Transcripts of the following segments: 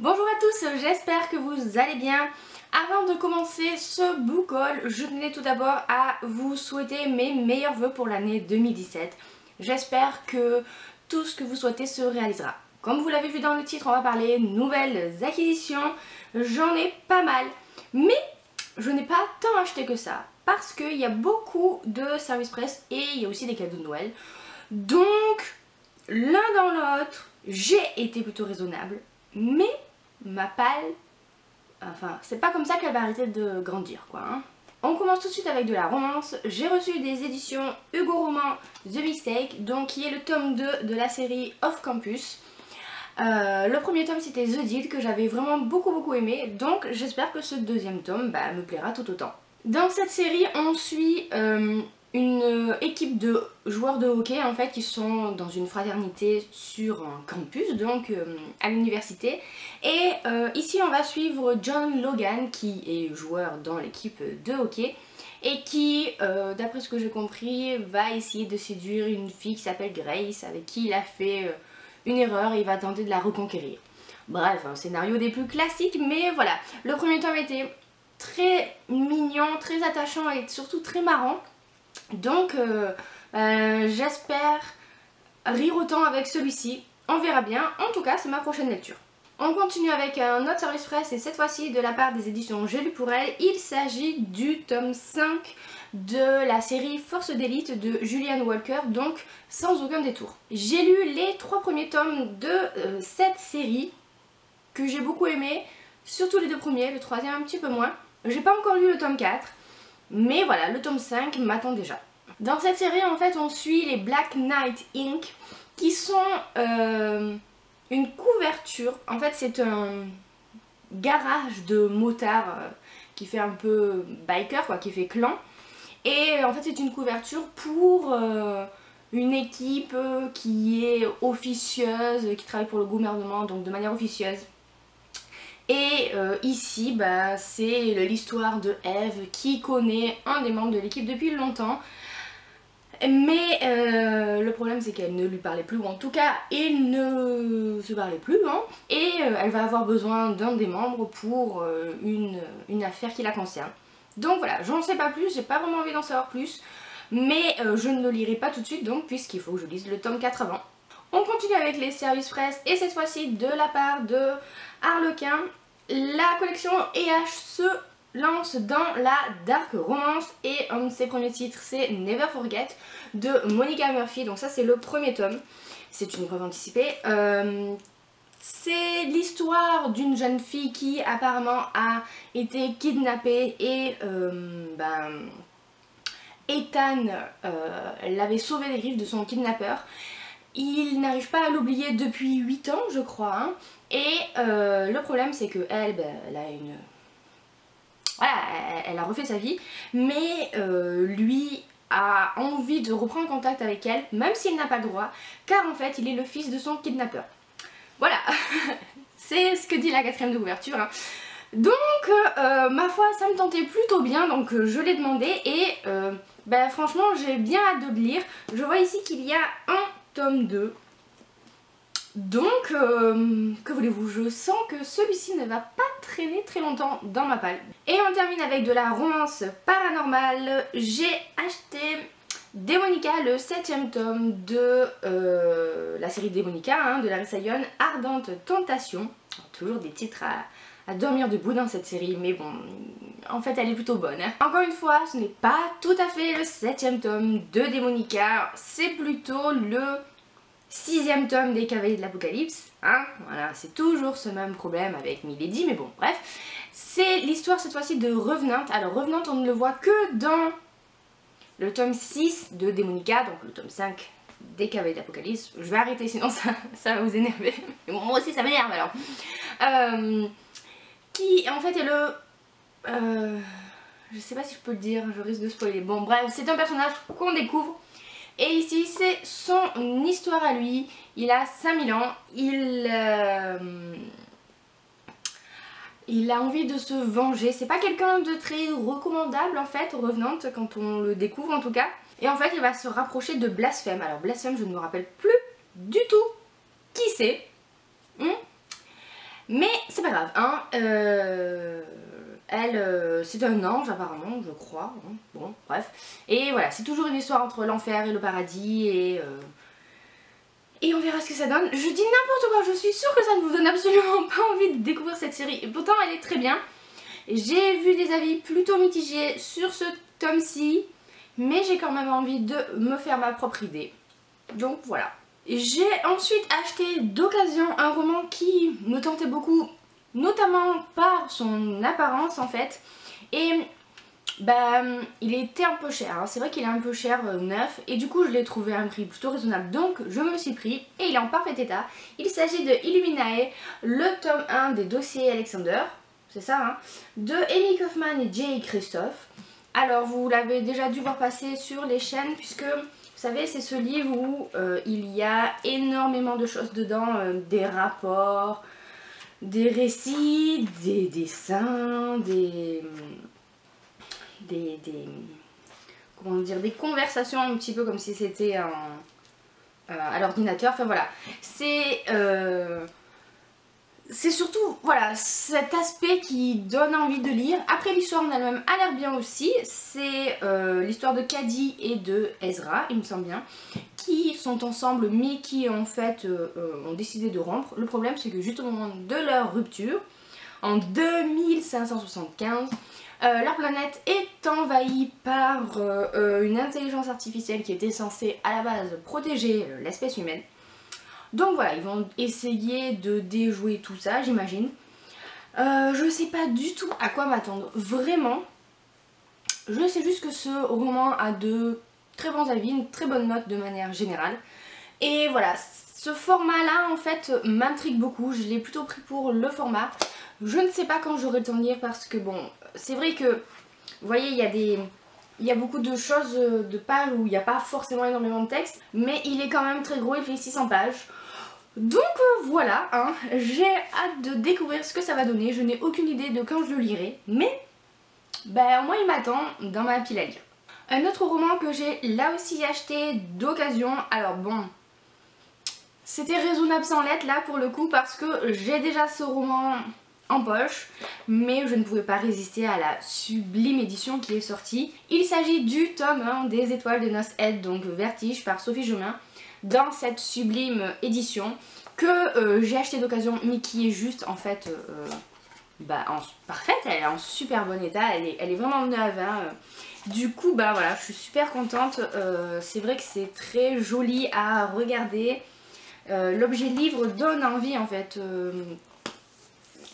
Bonjour à tous, j'espère que vous allez bien. Avant de commencer ce book haul, je tenais tout d'abord à vous souhaiter mes meilleurs vœux pour l'année 2017. J'espère que tout ce que vous souhaitez se réalisera. Comme vous l'avez vu dans le titre, on va parler nouvelles acquisitions. J'en ai pas mal, mais je n'ai pas tant acheté que ça parce qu'il y a beaucoup de services presse et il y a aussi des cadeaux de Noël. Donc, l'un dans l'autre, j'ai été plutôt raisonnable, mais ma palle, enfin, c'est pas comme ça qu'elle va arrêter de grandir, quoi. Hein. On commence tout de suite avec de la romance. J'ai reçu des éditions Hugo Roman The Mistake, donc qui est le tome 2 de la série Off Campus. Le premier tome c'était The Deal que j'avais vraiment beaucoup aimé, donc j'espère que ce deuxième tome me plaira tout autant. Dans cette série on suit une équipe de joueurs de hockey en fait qui sont dans une fraternité sur un campus, donc à l'université. Et ici on va suivre John Logan qui est joueur dans l'équipe de hockey et qui, d'après ce que j'ai compris, va essayer de séduire une fille qui s'appelle Grace avec qui il a fait une erreur et il va tenter de la reconquérir. Bref, un scénario des plus classiques, mais voilà. Le premier tome était très mignon, très attachant et surtout très marrant. Donc j'espère rire autant avec celui-ci, on verra bien, en tout cas c'est ma prochaine lecture. On continue avec un autre service presse et cette fois-ci de la part des éditions J'ai lu pour elle. Il s'agit du tome 5 de la série Force d'élite de Julian Walker, donc sans aucun détour. J'ai lu les 3 premiers tomes de cette série que j'ai beaucoup aimé, surtout les 2 premiers, le 3e un petit peu moins. J'ai pas encore lu le tome 4. Mais voilà, le tome 5 m'attend déjà. Dans cette série, en fait, on suit les Black Knight Inc. qui sont une couverture. En fait, c'est un garage de motards qui fait un peu biker, quoi, qui fait clan. Et en fait, c'est une couverture pour une équipe qui est officieuse, qui travaille pour le gouvernement, donc de manière officieuse. Et ici, c'est l'histoire de Eve qui connaît un des membres de l'équipe depuis longtemps. Mais le problème c'est qu'elle ne lui parlait plus, ou en tout cas ils ne se parlaient plus. Hein, et elle va avoir besoin d'un des membres pour une affaire qui la concerne. Donc voilà, j'en sais pas plus, j'ai pas vraiment envie d'en savoir plus. Mais je ne le lirai pas tout de suite donc puisqu'il faut que je lise le tome 4 avant. On continue avec les services presse et cette fois-ci de la part de Harlequin. La collection EH se lance dans la dark romance et un de ses premiers titres c'est Never Forget de Monica Murphy. Donc ça c'est le premier tome, c'est une épreuve anticipée. C'est l'histoire d'une jeune fille qui apparemment a été kidnappée et Ethan l'avait sauvée des griffes de son kidnappeur. Il n'arrive pas à l'oublier depuis 8 ans je crois, hein. Et le problème c'est que elle a une... Voilà, elle a refait sa vie, mais lui a envie de reprendre contact avec elle, même s'il n'a pas le droit, car en fait il est le fils de son kidnappeur. Voilà, c'est ce que dit la 4e de couverture. Hein. Donc ma foi ça me tentait plutôt bien, donc je l'ai demandé et franchement j'ai bien hâte de le lire. Je vois ici qu'il y a un tome 2. Donc, que voulez-vous, je sens que celui-ci ne va pas traîner très longtemps dans ma palle. Et on termine avec de la romance paranormale. J'ai acheté Démonica, le 7e tome de la série Démonica, hein, de Larissa Young, Ardente Tentation. Toujours des titres à dormir debout dans cette série, mais bon, en fait elle est plutôt bonne. Hein. Encore une fois, ce n'est pas tout à fait le 7e tome de Démonica, c'est plutôt le 6e tome des Cavaliers de l'Apocalypse, hein, voilà, c'est toujours ce même problème avec Milady, mais bon, bref. C'est l'histoire cette fois-ci de Revenant. Alors Revenant, on ne le voit que dans le tome 6 de Démonica, donc le tome 5 des Cavaliers de l'Apocalypse. Je vais arrêter sinon ça va vous énerver, mais bon, moi aussi ça m'énerve alors. Qui en fait est le... je sais pas si je peux le dire, je risque de spoiler. Bon bref, c'est un personnage qu'on découvre. Et ici c'est son histoire à lui, il a 5000 ans, il a envie de se venger, c'est pas quelqu'un de très recommandable en fait, Revenant, quand on le découvre en tout cas. Et en fait il va se rapprocher de Blasphème, alors Blasphème je ne me rappelle plus du tout qui c'est. Mais c'est pas grave, hein. Elle, c'est un ange apparemment, je crois. Hein. Bon, bref. Et voilà, c'est toujours une histoire entre l'enfer et le paradis et on verra ce que ça donne. Je dis n'importe quoi, je suis sûre que ça ne vous donne absolument pas envie de découvrir cette série. Et pourtant elle est très bien. J'ai vu des avis plutôt mitigés sur ce tome-ci, mais j'ai quand même envie de me faire ma propre idée. Donc voilà. J'ai ensuite acheté d'occasion un roman qui me tentait beaucoup, notamment par son apparence en fait. Et bah, il était un peu cher, hein. C'est vrai qu'il est un peu cher neuf, et du coup je l'ai trouvé à un prix plutôt raisonnable, donc je me le suis pris et il est en parfait état. Il s'agit de Illuminae, le tome 1 des dossiers Alexander, c'est ça hein, de Amy Kaufman et Jay Christophe. Alors vous l'avez déjà dû voir passer sur les chaînes, puisque vous savez c'est ce livre où il y a énormément de choses dedans, des rapports, des récits, des dessins, comment dire, des conversations un petit peu comme si c'était à l'ordinateur. Enfin voilà, c'est surtout voilà cet aspect qui donne envie de lire. Après l'histoire en elle-même a l'air bien aussi. C'est l'histoire de Cady et de Ezra, il me semble bien, qui sont ensemble mais qui en fait ont décidé de rompre. Le problème c'est que juste au moment de leur rupture, en 2575, leur planète est envahie par une intelligence artificielle qui était censée à la base protéger l'espèce humaine. Donc voilà, ils vont essayer de déjouer tout ça, j'imagine. Je sais pas du tout à quoi m'attendre, vraiment. Je sais juste que ce roman a de très bons avis, une très bonne note de manière générale. Et voilà, ce format-là en fait m'intrigue beaucoup, je l'ai plutôt pris pour le format. Je ne sais pas quand j'aurai le temps de lire parce que bon, c'est vrai que, vous voyez, il y a beaucoup de choses, de pages où il n'y a pas forcément énormément de texte, mais il est quand même très gros, il fait 600 pages. Donc voilà, hein, j'ai hâte de découvrir ce que ça va donner, je n'ai aucune idée de quand je le lirai, mais ben, au moins il m'attend dans ma pile à lire. Un autre roman que j'ai là aussi acheté d'occasion, alors bon, c'était raisonnable sans l'être là pour le coup parce que j'ai déjà ce roman en poche, mais je ne pouvais pas résister à la sublime édition qui est sortie. Il s'agit du tome 1 des Étoiles de Noces Aide, donc Vertige par Sophie Jomain, dans cette sublime édition que j'ai acheté d'occasion, mais qui est juste en fait parfaite, elle est en super bon état, elle est vraiment neuve. Hein. Du coup bah voilà, je suis super contente, c'est vrai que c'est très joli à regarder. L'objet livre donne envie en fait.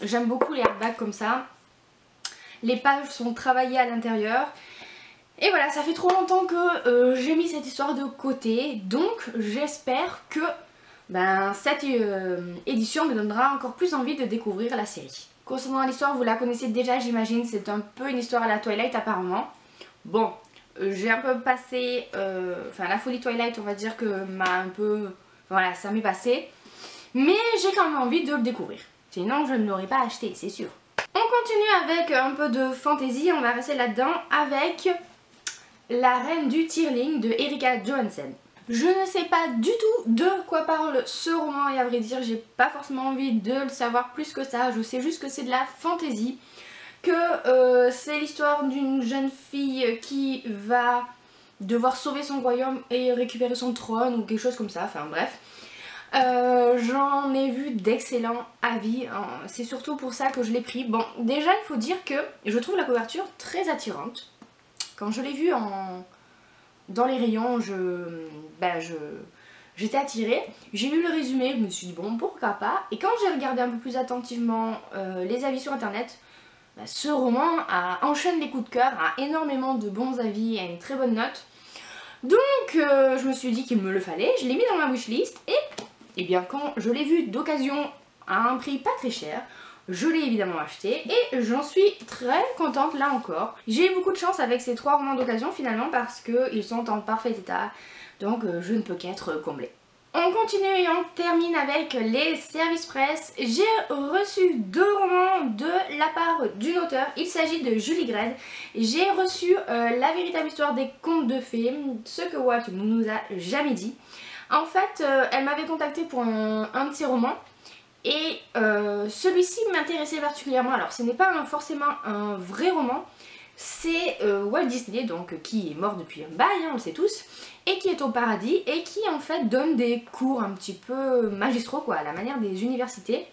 J'aime beaucoup les hardbacks comme ça. Les pages sont travaillées à l'intérieur. Et voilà, ça fait trop longtemps que j'ai mis cette histoire de côté. Donc j'espère que cette édition me donnera encore plus envie de découvrir la série. Concernant l'histoire, vous la connaissez déjà j'imagine. C'est un peu une histoire à la Twilight apparemment. Bon, j'ai un peu passé... la folie Twilight on va dire que m'a un peu... Voilà, ça m'est passé. Mais j'ai quand même envie de le découvrir. Sinon je ne l'aurais pas acheté, c'est sûr. On continue avec un peu de fantasy, on va rester là-dedans avec La Reine du Tearling de Erika Johansen. Je ne sais pas du tout de quoi parle ce roman et à vrai dire j'ai pas forcément envie de le savoir plus que ça. Je sais juste que c'est de la fantasy, que c'est l'histoire d'une jeune fille qui va devoir sauver son royaume et récupérer son trône ou quelque chose comme ça, enfin bref. J'en ai vu d'excellents avis, hein. C'est surtout pour ça que je l'ai pris. Bon, déjà il faut dire que je trouve la couverture très attirante. Quand je l'ai vue dans les rayons, j'étais attirée. J'ai lu le résumé, je me suis dit bon pourquoi pas. Et quand j'ai regardé un peu plus attentivement les avis sur internet, ce roman enchaîne les coups de cœur, a énormément de bons avis et a une très bonne note. Donc je me suis dit qu'il me le fallait, je l'ai mis dans ma wishlist et bien quand je l'ai vu d'occasion à un prix pas très cher, je l'ai évidemment acheté et j'en suis très contente là encore. J'ai eu beaucoup de chance avec ces 3 romans d'occasion finalement parce qu'ils sont en parfait état, donc je ne peux qu'être comblée. On continue et on termine avec les services presse. J'ai reçu 2 romans de la part d'une auteure, il s'agit de Julie Gredd. J'ai reçu La véritable histoire des contes de fées, ce que Walt ne nous a jamais dit. En fait, elle m'avait contacté pour un de ses romans. Et celui-ci m'intéressait particulièrement. Alors ce n'est pas forcément un vrai roman, c'est Walt Disney, donc qui est mort depuis un bail, hein, on le sait tous, et qui est au paradis et qui en fait donne des cours un petit peu magistraux quoi, à la manière des universités,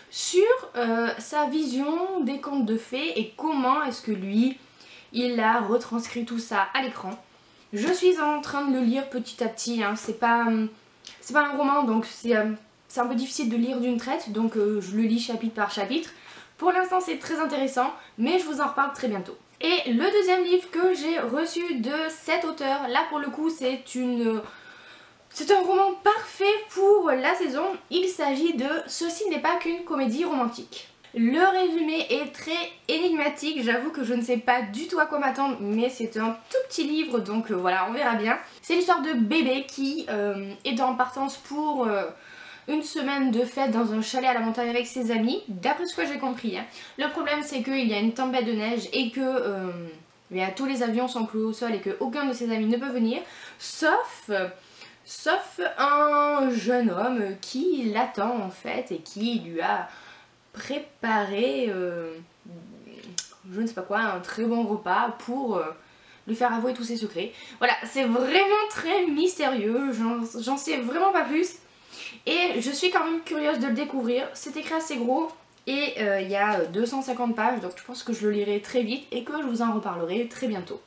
sur sa vision des contes de fées et comment est-ce que lui, il a retranscrit tout ça à l'écran. Je suis en train de le lire petit à petit, hein. C'est pas un roman, donc c'est un peu difficile de lire d'une traite, donc je le lis chapitre par chapitre. Pour l'instant c'est très intéressant, mais je vous en reparle très bientôt. Et le deuxième livre que j'ai reçu de cet auteur, là pour le coup c'est un roman parfait pour la saison. Il s'agit de Ceci n'est pas qu'une comédie romantique. Le résumé est très énigmatique, j'avoue que je ne sais pas du tout à quoi m'attendre, mais c'est un tout petit livre, donc voilà, on verra bien. C'est l'histoire de bébé qui est en partance pour une semaine de fête dans un chalet à la montagne avec ses amis, d'après ce que j'ai compris. Hein. Le problème c'est qu'il y a une tempête de neige et que tous les avions sont cloués au sol et qu'aucun de ses amis ne peut venir, sauf un jeune homme qui l'attend en fait et qui lui a préparé, je ne sais pas quoi, un très bon repas pour lui faire avouer tous ses secrets. Voilà, c'est vraiment très mystérieux, j'en sais vraiment pas plus. Et je suis quand même curieuse de le découvrir. C'est écrit assez gros et il y a 250 pages, donc je pense que je le lirai très vite et que je vous en reparlerai très bientôt.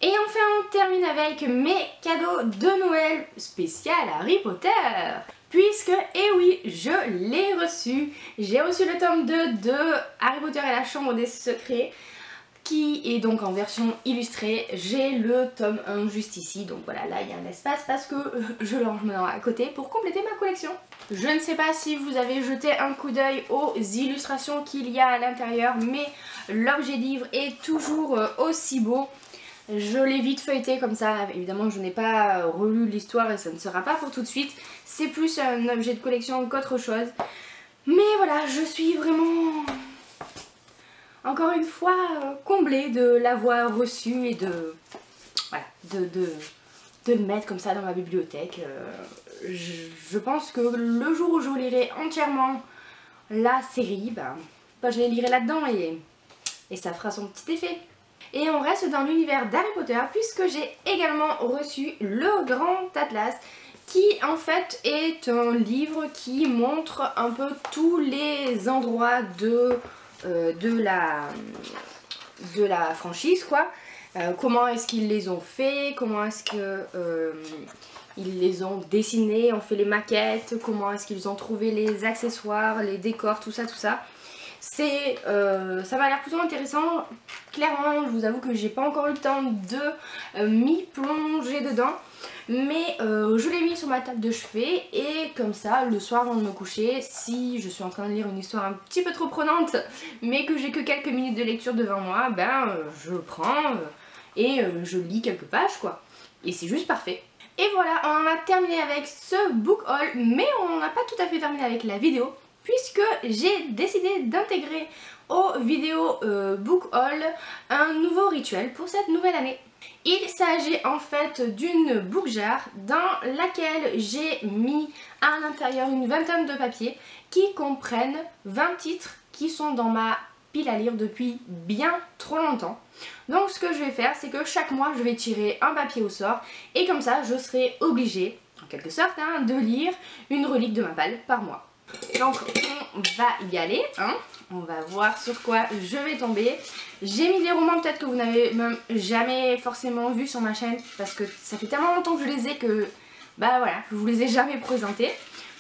Et enfin on termine avec mes cadeaux de Noël spécial Harry Potter. Puisque, et oui, je l'ai reçu. J'ai reçu le tome 2 de Harry Potter et la Chambre des Secrets, qui est donc en version illustrée. J'ai le tome 1 juste ici, donc voilà, là il y a un espace parce que je le range maintenant à côté pour compléter ma collection. Je ne sais pas si vous avez jeté un coup d'œil aux illustrations qu'il y a à l'intérieur, mais l'objet livre est toujours aussi beau. Je l'ai vite feuilleté comme ça, évidemment je n'ai pas relu l'histoire et ça ne sera pas pour tout de suite. C'est plus un objet de collection qu'autre chose. Mais voilà, je suis vraiment, encore une fois, comblée de l'avoir reçu et de le mettre comme ça dans ma bibliothèque. Je pense que le jour où je lirai entièrement la série, je les lirai là-dedans et ça fera son petit effet. Et on reste dans l'univers d'Harry Potter puisque j'ai également reçu le Grand Atlas qui en fait est un livre qui montre un peu tous les endroits de la franchise quoi. Comment est-ce qu'ils les ont fait, comment est-ce que ils les ont dessinés, ont fait les maquettes, comment est-ce qu'ils ont trouvé les accessoires, les décors, tout ça. Ça m'a l'air plutôt intéressant. Clairement, je vous avoue que j'ai pas encore eu le temps de m'y plonger dedans. Mais je l'ai mis sur ma table de chevet et comme ça, le soir avant de me coucher, si je suis en train de lire une histoire un petit peu trop prenante, mais que j'ai que quelques minutes de lecture devant moi, je le prends et je lis quelques pages quoi. Et c'est juste parfait. Et voilà, on a terminé avec ce book haul, mais on n'a pas tout à fait terminé avec la vidéo, puisque j'ai décidé d'intégrer aux vidéos book haul un nouveau rituel pour cette nouvelle année. Il s'agit en fait d'une book jar dans laquelle j'ai mis à l'intérieur une vingtaine de papiers qui comprennent 20 titres qui sont dans ma pile à lire depuis bien trop longtemps. Donc ce que je vais faire, c'est que chaque mois je vais tirer un papier au sort et comme ça je serai obligée, en quelque sorte, de lire une relique de ma palle par mois. Donc on va y aller, on va voir sur quoi je vais tomber. J'ai mis des romans peut-être que vous n'avez même jamais forcément vu sur ma chaîne parce que ça fait tellement longtemps que je les ai que voilà, je vous les ai jamais présentés.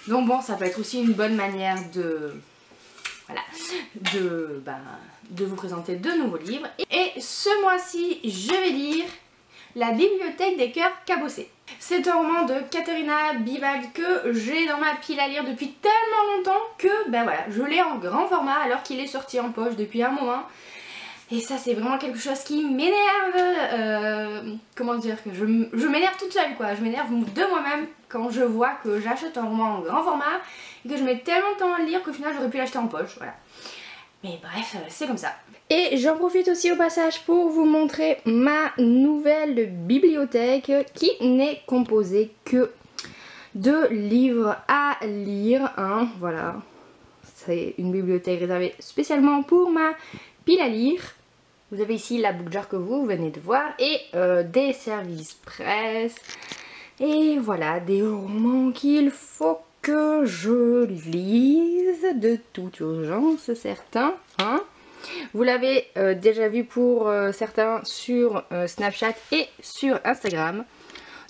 Donc bon, ça peut être aussi une bonne manière de vous présenter de nouveaux livres. Et ce mois-ci, je vais lire La Bibliothèque des Cœurs Cabossés. C'est un roman de Katharina Bivald que j'ai dans ma pile à lire depuis tellement longtemps que je l'ai en grand format alors qu'il est sorti en poche depuis un moment. Et ça c'est vraiment quelque chose qui m'énerve, comment dire, que je m'énerve toute seule quoi, je m'énerve de moi-même quand je vois que j'achète un roman en grand format et que je mets tellement de temps à le lire qu'au final j'aurais pu l'acheter en poche, voilà. Mais bref, c'est comme ça. Et j'en profite aussi au passage pour vous montrer ma nouvelle bibliothèque qui n'est composée que de livres à lire, voilà. c'est une bibliothèque réservée spécialement pour ma pile à lire. Vous avez ici la book jar que vous venez de voir et des services presse. Et voilà, des romans qu'il faut que je lise de toute urgence, c'est certain. Hein? Vous l'avez déjà vu pour certains sur Snapchat et sur Instagram.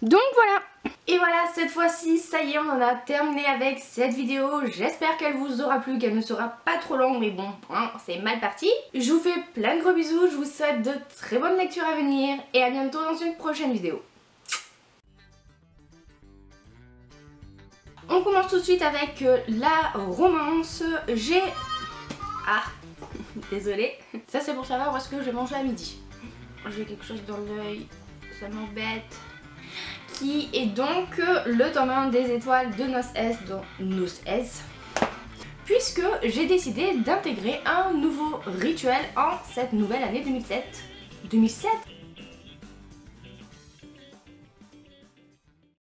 Donc voilà. Et voilà, cette fois-ci, ça y est, on en a terminé avec cette vidéo. J'espère qu'elle vous aura plu, qu'elle ne sera pas trop longue, mais bon, hein, c'est mal parti. Je vous fais plein de gros bisous, je vous souhaite de très bonnes lectures à venir et à bientôt dans une prochaine vidéo. On commence tout de suite avec la romance. J'ai... Ah, désolée. Ça c'est pour savoir où est-ce que j'ai mangé à midi. J'ai quelque chose dans l'œil, ça m'embête. Qui est donc le tome des étoiles de Nos S, puisque j'ai décidé d'intégrer un nouveau rituel en cette nouvelle année 2007. 2007